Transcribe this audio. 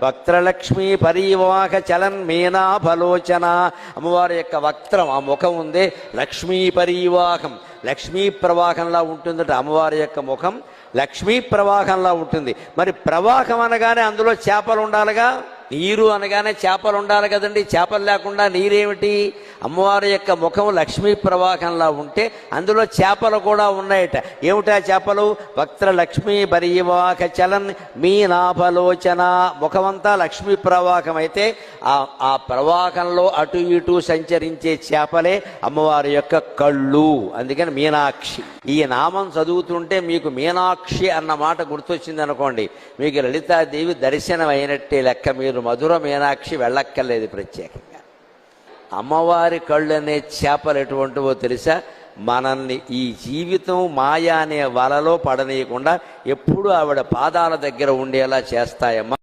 వక్త్రలక్ష్మీ పరీవాహ చలన్ మీనాభలోచన. అమ్మవారి యొక్క వక్త్రం, ఆ ముఖం ఉందే, లక్ష్మీ పరీవాహం, లక్ష్మీ ప్రవాహంలా ఉంటుందట. అమ్మవారి యొక్క ముఖం లక్ష్మీ ప్రవాహంలా ఉంటుంది. మరి ప్రవాహం అనగానే అందులో చేపలు ఉండాలిగా, నీరు అనగానే చేపలు ఉండాలి కదండి. చేపలు లేకుండా నీరేమిటి? అమ్మవారి యొక్క ముఖం లక్ష్మీ ప్రవాహంలా ఉంటే అందులో చేపలు కూడా ఉన్నాయట. ఏమిటా చేపలు? వక్త్ర లక్ష్మీ పరీవాహ చలన్ మీనాభలోచన. ముఖమంతా లక్ష్మీ ప్రవాహం అయితే ఆ ప్రవాహంలో అటు ఇటు సంచరించే చేపలే అమ్మవారి యొక్క కళ్ళు. అందుకని మీనాక్షి. ఈ నామం చదువుతుంటే మీకు మీనాక్షి అన్న మాట గుర్తొచ్చింది అనుకోండి, మీకు లలితాదేవి దర్శనం అయినట్టే లెక్క. మీరు మధుర మీనాక్షి వెళ్ళక్కర్లేదు ప్రత్యేకంగా. అమ్మవారి కళ్ళు అనే చేపలు ఎటువంటివో తెలుసా? మనల్ని ఈ జీవితం మాయా అనే వలలో పడనీయకుండా ఎప్పుడూ ఆవిడ పాదాల దగ్గర ఉండేలా చేస్తాయమ్మా.